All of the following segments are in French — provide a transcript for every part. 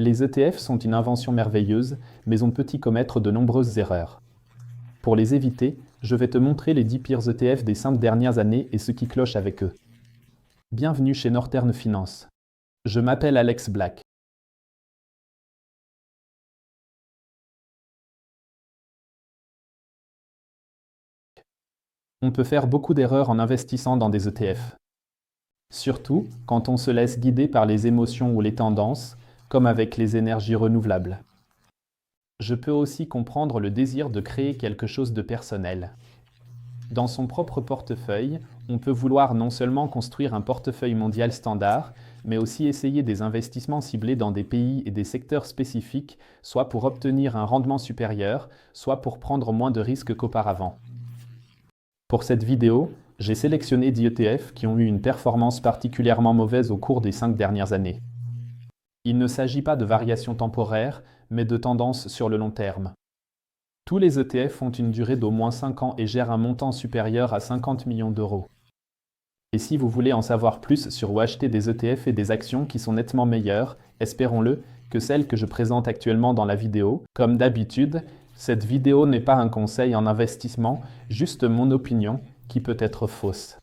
Les ETF sont une invention merveilleuse, mais on peut y commettre de nombreuses erreurs. Pour les éviter, je vais te montrer les 10 pires ETF des 5 dernières années et ce qui cloche avec eux. Bienvenue chez Northern Finance. Je m'appelle Alex Black. On peut faire beaucoup d'erreurs en investissant dans des ETF. Surtout quand on se laisse guider par les émotions ou les tendances, comme avec les énergies renouvelables. Je peux aussi comprendre le désir de créer quelque chose de personnel. Dans son propre portefeuille, on peut vouloir non seulement construire un portefeuille mondial standard, mais aussi essayer des investissements ciblés dans des pays et des secteurs spécifiques, soit pour obtenir un rendement supérieur, soit pour prendre moins de risques qu'auparavant. Pour cette vidéo, j'ai sélectionné 10 ETF qui ont eu une performance particulièrement mauvaise au cours des 5 dernières années. Il ne s'agit pas de variations temporaires, mais de tendances sur le long terme. Tous les ETF ont une durée d'au moins 5 ans et gèrent un montant supérieur à 50 millions d'euros. Et si vous voulez en savoir plus sur où acheter des ETF et des actions qui sont nettement meilleures, espérons-le, que celles que je présente actuellement dans la vidéo, comme d'habitude, cette vidéo n'est pas un conseil en investissement, juste mon opinion, qui peut être fausse.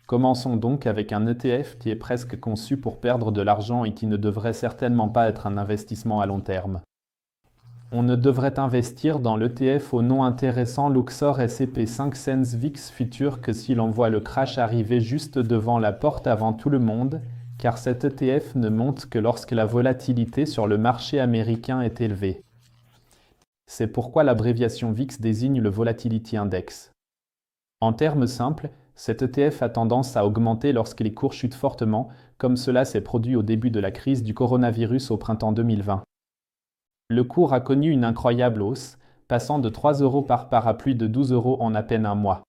Commençons donc avec un ETF qui est presque conçu pour perdre de l'argent et qui ne devrait certainement pas être un investissement à long terme. On ne devrait investir dans l'ETF au nom intéressant Luxor S&P 500 VIX Future que si l'on voit le crash arriver juste devant la porte avant tout le monde, car cet ETF ne monte que lorsque la volatilité sur le marché américain est élevée. C'est pourquoi l'abréviation VIX désigne le Volatility Index. En termes simples, cet ETF a tendance à augmenter lorsque les cours chutent fortement, comme cela s'est produit au début de la crise du coronavirus au printemps 2020. Le cours a connu une incroyable hausse, passant de 3 € par part à plus de 12 € en à peine un mois.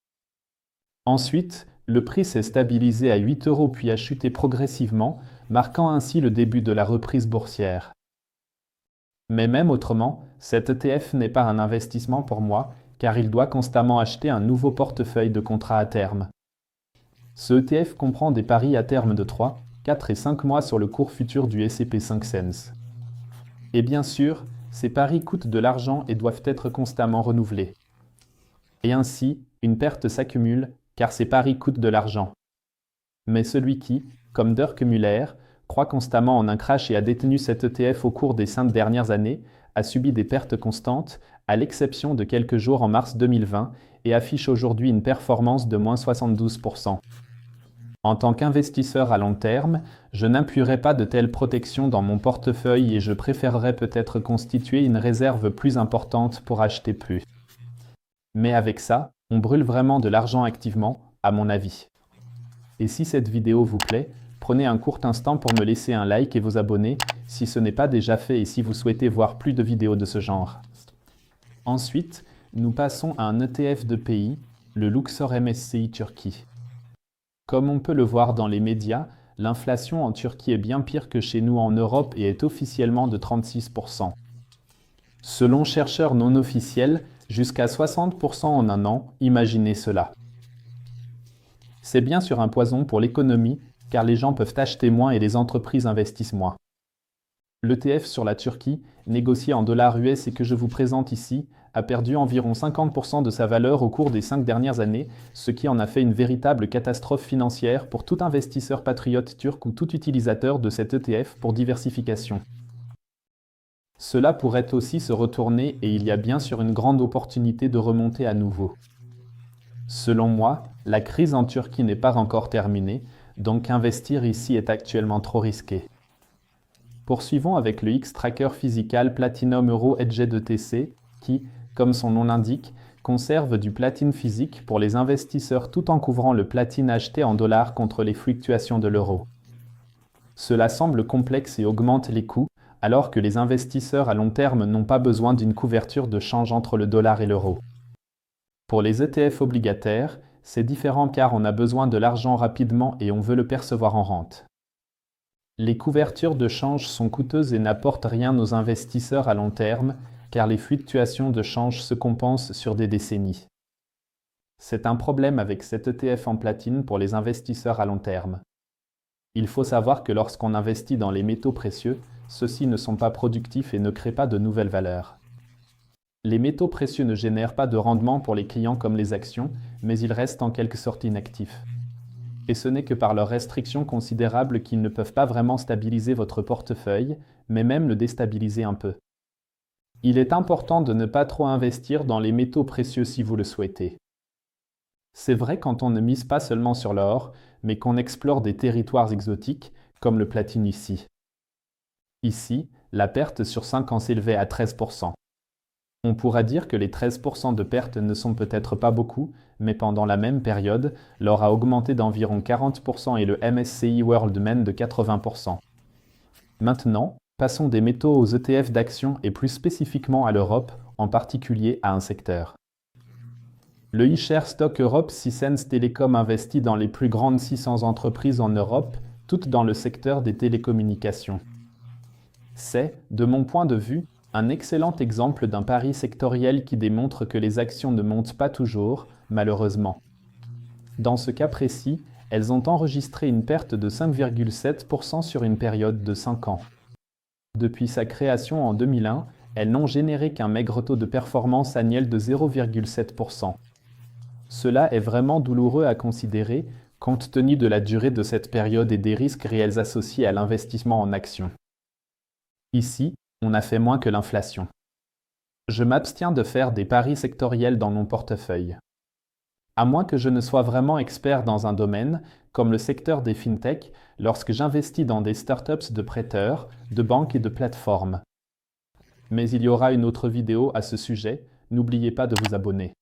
Ensuite, le prix s'est stabilisé à 8 € puis a chuté progressivement, marquant ainsi le début de la reprise boursière. Mais même autrement, cet ETF n'est pas un investissement pour moi, car il doit constamment acheter un nouveau portefeuille de contrats à terme. Ce ETF comprend des paris à terme de 3, 4 et 5 mois sur le cours futur du S&P 500. Et bien sûr, ces paris coûtent de l'argent et doivent être constamment renouvelés. Et ainsi, une perte s'accumule, car ces paris coûtent de l'argent. Mais celui qui, comme Dirk Müller, croit constamment en un crash et a détenu cet ETF au cours des 5 dernières années, a subi des pertes constantes, à l'exception de quelques jours en mars 2020, et affiche aujourd'hui une performance de moins 72%. En tant qu'investisseur à long terme, je n'appuierai pas de telles protections dans mon portefeuille et je préférerais peut-être constituer une réserve plus importante pour acheter plus. Mais avec ça, on brûle vraiment de l'argent activement, à mon avis. Et si cette vidéo vous plaît, prenez un court instant pour me laisser un like et vous abonner si ce n'est pas déjà fait et si vous souhaitez voir plus de vidéos de ce genre. Ensuite, nous passons à un ETF de pays, le Luxor MSCI Turquie. Comme on peut le voir dans les médias, l'inflation en Turquie est bien pire que chez nous en Europe et est officiellement de 36%. Selon chercheurs non officiels, jusqu'à 60% en un an, imaginez cela. C'est bien sûr un poison pour l'économie, car les gens peuvent acheter moins et les entreprises investissent moins. L'ETF sur la Turquie, négocié en dollars US et que je vous présente ici, a perdu environ 50% de sa valeur au cours des 5 dernières années, ce qui en a fait une véritable catastrophe financière pour tout investisseur patriote turc ou tout utilisateur de cet ETF pour diversification. Cela pourrait aussi se retourner et il y a bien sûr une grande opportunité de remonter à nouveau. Selon moi, la crise en Turquie n'est pas encore terminée, donc investir ici est actuellement trop risqué. Poursuivons avec le X-Tracker Physical Platinum Euro Hedged ETC qui, comme son nom l'indique, conserve du platine physique pour les investisseurs tout en couvrant le platine acheté en dollars contre les fluctuations de l'euro. Cela semble complexe et augmente les coûts, alors que les investisseurs à long terme n'ont pas besoin d'une couverture de change entre le dollar et l'euro. Pour les ETF obligataires, c'est différent car on a besoin de l'argent rapidement et on veut le percevoir en rente. Les couvertures de change sont coûteuses et n'apportent rien aux investisseurs à long terme, car les fluctuations de change se compensent sur des décennies. C'est un problème avec cet ETF en platine pour les investisseurs à long terme. Il faut savoir que lorsqu'on investit dans les métaux précieux, ceux-ci ne sont pas productifs et ne créent pas de nouvelles valeurs. Les métaux précieux ne génèrent pas de rendement pour les clients comme les actions, mais ils restent en quelque sorte inactifs. Et ce n'est que par leurs restrictions considérables qu'ils ne peuvent pas vraiment stabiliser votre portefeuille, mais même le déstabiliser un peu. Il est important de ne pas trop investir dans les métaux précieux si vous le souhaitez. C'est vrai quand on ne mise pas seulement sur l'or, mais qu'on explore des territoires exotiques, comme le platine ici. Ici, la perte sur 5 ans s'élevait à 13%. On pourra dire que les 13% de pertes ne sont peut-être pas beaucoup, mais pendant la même période, l'or a augmenté d'environ 40% et le MSCI World mène de 80%. Maintenant, passons des métaux aux ETF d'actions et plus spécifiquement à l'Europe, en particulier à un secteur. Le iShares Stock Europe Sicens Telecom investit dans les plus grandes 600 entreprises en Europe, toutes dans le secteur des télécommunications. C'est, de mon point de vue, un excellent exemple d'un pari sectoriel qui démontre que les actions ne montent pas toujours, malheureusement. Dans ce cas précis, elles ont enregistré une perte de 5,7% sur une période de 5 ans. Depuis sa création en 2001, elles n'ont généré qu'un maigre taux de performance annuel de 0,7%. Cela est vraiment douloureux à considérer, compte tenu de la durée de cette période et des risques réels associés à l'investissement en actions. Ici, on a fait moins que l'inflation. Je m'abstiens de faire des paris sectoriels dans mon portefeuille. À moins que je ne sois vraiment expert dans un domaine, comme le secteur des fintech, lorsque j'investis dans des startups de prêteurs, de banques et de plateformes. Mais il y aura une autre vidéo à ce sujet, n'oubliez pas de vous abonner.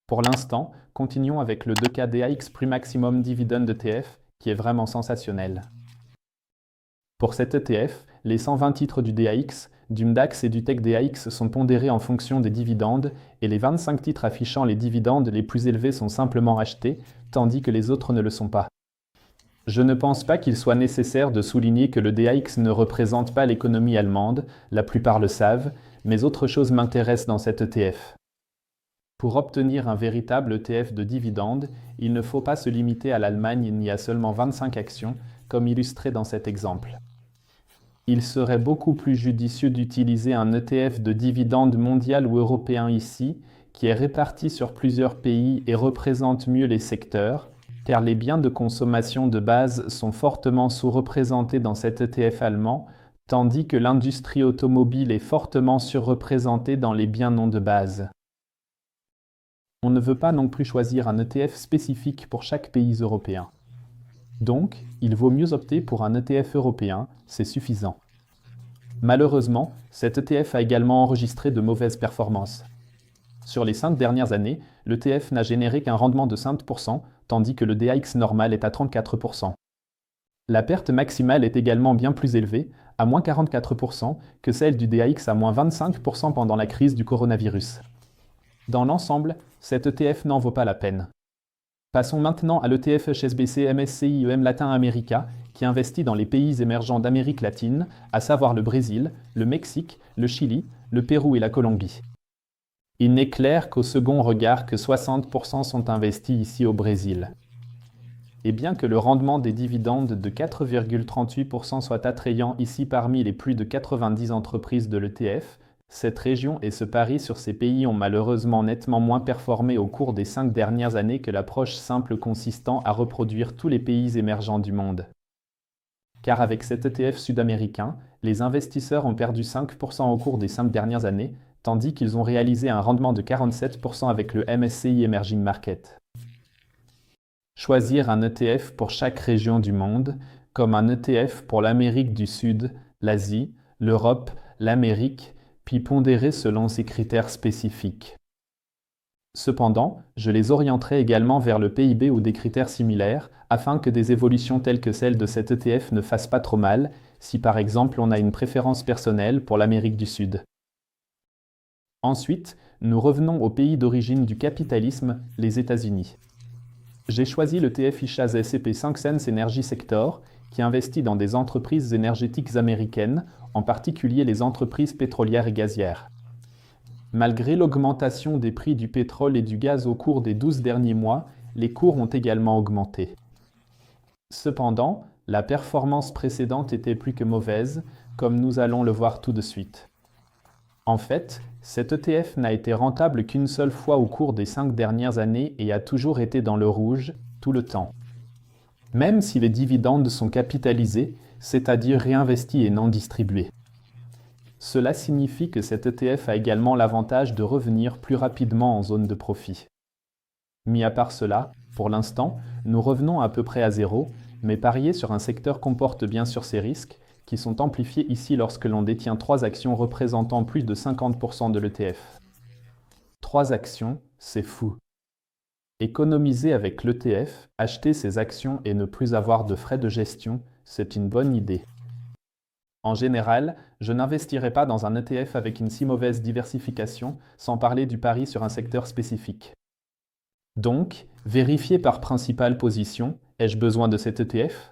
Pour l'instant, continuons avec le 2K DAX Prix Maximum Dividend ETF, qui est vraiment sensationnel. Pour cet ETF, les 120 titres du DAX, du MDAX et du Tech DAX sont pondérés en fonction des dividendes et les 25 titres affichant les dividendes les plus élevés sont simplement achetés, tandis que les autres ne le sont pas. Je ne pense pas qu'il soit nécessaire de souligner que le DAX ne représente pas l'économie allemande, la plupart le savent, mais autre chose m'intéresse dans cet ETF. Pour obtenir un véritable ETF de dividendes, il ne faut pas se limiter à l'Allemagne ni à seulement 25 actions, comme illustré dans cet exemple. Il serait beaucoup plus judicieux d'utiliser un ETF de dividendes mondial ou européen ici, qui est réparti sur plusieurs pays et représente mieux les secteurs, car les biens de consommation de base sont fortement sous-représentés dans cet ETF allemand, tandis que l'industrie automobile est fortement surreprésentée dans les biens non de base. On ne veut pas non plus choisir un ETF spécifique pour chaque pays européen. Donc, il vaut mieux opter pour un ETF européen, c'est suffisant. Malheureusement, cet ETF a également enregistré de mauvaises performances. Sur les 5 dernières années, l'ETF n'a généré qu'un rendement de 5%, tandis que le DAX normal est à 34%. La perte maximale est également bien plus élevée, à moins 44%, que celle du DAX à moins 25% pendant la crise du coronavirus. Dans l'ensemble, cet ETF n'en vaut pas la peine. Passons maintenant à l'ETF HSBC MSCI EM Latin America, qui investit dans les pays émergents d'Amérique latine, à savoir le Brésil, le Mexique, le Chili, le Pérou et la Colombie. Il n'est clair qu'au second regard que 60% sont investis ici au Brésil. Et bien que le rendement des dividendes de 4,38% soit attrayant ici parmi les plus de 90 entreprises de l'ETF, cette région et ce pari sur ces pays ont malheureusement nettement moins performé au cours des 5 dernières années que l'approche simple consistant à reproduire tous les pays émergents du monde. Car avec cet ETF sud-américain, les investisseurs ont perdu 5% au cours des 5 dernières années, tandis qu'ils ont réalisé un rendement de 47% avec le MSCI Emerging Market. Choisir un ETF pour chaque région du monde, comme un ETF pour l'Amérique du Sud, l'Asie, l'Europe, l'Amérique, puis pondérer selon ces critères spécifiques. Cependant, je les orienterai également vers le PIB ou des critères similaires, afin que des évolutions telles que celles de cet ETF ne fassent pas trop mal, si par exemple on a une préférence personnelle pour l'Amérique du Sud. Ensuite, nous revenons au pays d'origine du capitalisme, les États-Unis. J'ai choisi le l'ETF iShares S&P 500 Energy Sector, qui investit dans des entreprises énergétiques américaines, en particulier les entreprises pétrolières et gazières. Malgré l'augmentation des prix du pétrole et du gaz au cours des 12 derniers mois, les cours ont également augmenté. Cependant, la performance précédente était plus que mauvaise, comme nous allons le voir tout de suite. En fait, cet ETF n'a été rentable qu'une seule fois au cours des 5 dernières années et a toujours été dans le rouge, tout le temps. Même si les dividendes sont capitalisés, c'est-à-dire réinvestis et non distribués. Cela signifie que cet ETF a également l'avantage de revenir plus rapidement en zone de profit. Mis à part cela, pour l'instant, nous revenons à peu près à zéro, mais parier sur un secteur comporte bien sûr ses risques, qui sont amplifiés ici lorsque l'on détient 3 actions représentant plus de 50% de l'ETF. 3 actions, c'est fou. Économiser avec l'ETF, acheter ses actions et ne plus avoir de frais de gestion, c'est une bonne idée. En général, je n'investirai pas dans un ETF avec une si mauvaise diversification, sans parler du pari sur un secteur spécifique. Donc, vérifier par principale position, ai-je besoin de cet ETF ?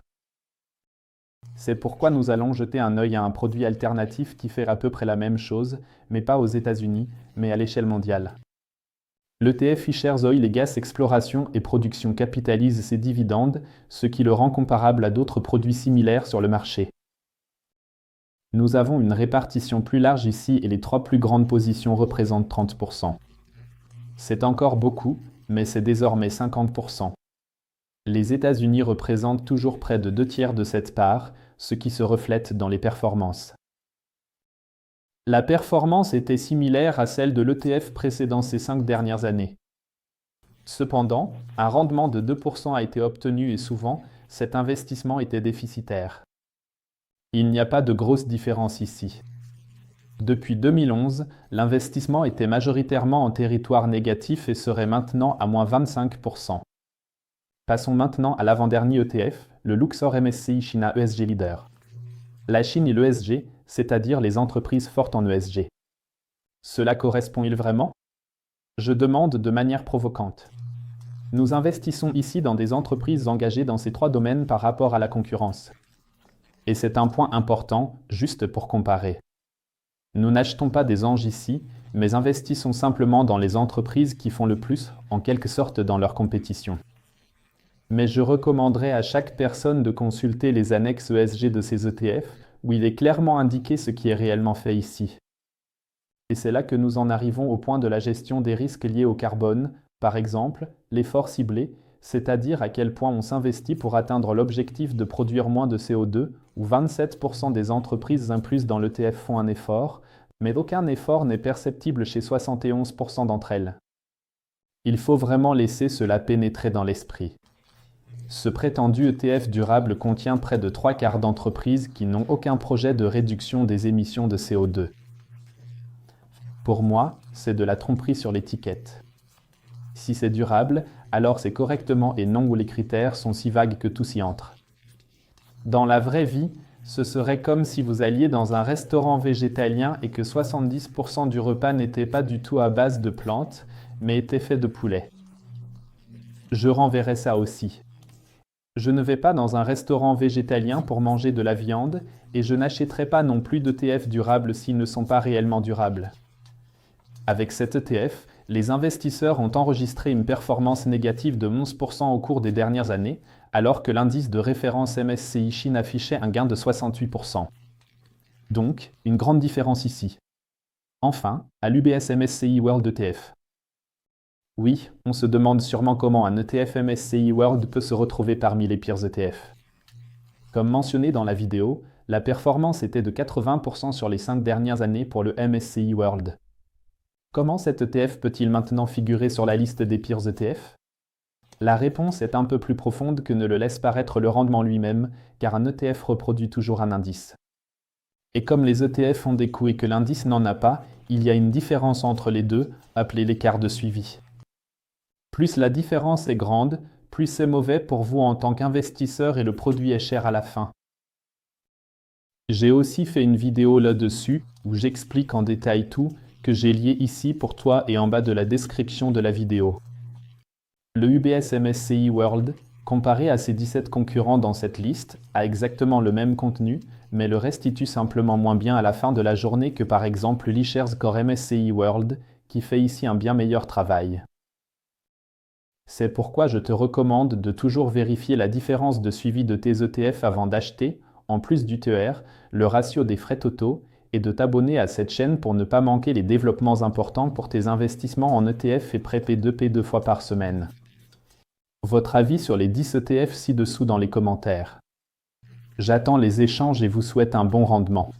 C'est pourquoi nous allons jeter un œil à un produit alternatif qui fait à peu près la même chose, mais pas aux États-Unis, mais à l'échelle mondiale. L'ETF iShares Oil et Gas Exploration et Production capitalise ses dividendes, ce qui le rend comparable à d'autres produits similaires sur le marché. Nous avons une répartition plus large ici et les 3 plus grandes positions représentent 30%. C'est encore beaucoup, mais c'est désormais 50%. Les États-Unis représentent toujours près de 2 tiers de cette part, ce qui se reflète dans les performances. La performance était similaire à celle de l'ETF précédant ces 5 dernières années. Cependant, un rendement de 2% a été obtenu et souvent, cet investissement était déficitaire. Il n'y a pas de grosse différence ici. Depuis 2011, l'investissement était majoritairement en territoire négatif et serait maintenant à moins 25%. Passons maintenant à l'avant-dernier ETF, le Luxor MSCI China ESG Leader. La Chine et l'ESG, c'est-à-dire les entreprises fortes en ESG. Cela correspond-il vraiment ? Je demande de manière provocante. Nous investissons ici dans des entreprises engagées dans ces 3 domaines par rapport à la concurrence. Et c'est un point important, juste pour comparer. Nous n'achetons pas des anges ici, mais investissons simplement dans les entreprises qui font le plus, en quelque sorte dans leur compétition. Mais je recommanderais à chaque personne de consulter les annexes ESG de ces ETF, où il est clairement indiqué ce qui est réellement fait ici. Et c'est là que nous en arrivons au point de la gestion des risques liés au carbone, par exemple, l'effort ciblé, c'est-à-dire à quel point on s'investit pour atteindre l'objectif de produire moins de CO2, où 27% des entreprises incluses dans l'ETF font un effort, mais aucun effort n'est perceptible chez 71% d'entre elles. Il faut vraiment laisser cela pénétrer dans l'esprit. Ce prétendu ETF durable contient près de 3/4 d'entreprises qui n'ont aucun projet de réduction des émissions de CO2. Pour moi, c'est de la tromperie sur l'étiquette. Si c'est durable, alors c'est correctement et non où les critères sont si vagues que tout s'y entre. Dans la vraie vie, ce serait comme si vous alliez dans un restaurant végétalien et que 70% du repas n'était pas du tout à base de plantes, mais était fait de poulet. Je renverrais ça aussi. Je ne vais pas dans un restaurant végétalien pour manger de la viande et je n'achèterai pas non plus d'ETF durables s'ils ne sont pas réellement durables. Avec cet ETF, les investisseurs ont enregistré une performance négative de 11% au cours des dernières années, alors que l'indice de référence MSCI Chine affichait un gain de 68%. Donc, une grande différence ici. Enfin, à l'UBS MSCI World ETF. Oui, on se demande sûrement comment un ETF MSCI World peut se retrouver parmi les pires ETF. Comme mentionné dans la vidéo, la performance était de 80% sur les 5 dernières années pour le MSCI World. Comment cet ETF peut-il maintenant figurer sur la liste des pires ETF ? La réponse est un peu plus profonde que ne le laisse paraître le rendement lui-même, car un ETF reproduit toujours un indice. Et comme les ETF ont des coûts et que l'indice n'en a pas, il y a une différence entre les deux, appelée l'écart de suivi. Plus la différence est grande, plus c'est mauvais pour vous en tant qu'investisseur et le produit est cher à la fin. J'ai aussi fait une vidéo là-dessus où j'explique en détail tout, que j'ai lié ici pour toi et en bas de la description de la vidéo. Le UBS MSCI World, comparé à ses 17 concurrents dans cette liste, a exactement le même contenu, mais le restitue simplement moins bien à la fin de la journée que par exemple l'eShares Core MSCI World, qui fait ici un bien meilleur travail. C'est pourquoi je te recommande de toujours vérifier la différence de suivi de tes ETF avant d'acheter, en plus du TER, le ratio des frais totaux et de t'abonner à cette chaîne pour ne pas manquer les développements importants pour tes investissements en ETF et prêt P2P 2 fois par semaine. Votre avis sur les 10 ETF ci-dessous dans les commentaires. J'attends les échanges et vous souhaite un bon rendement.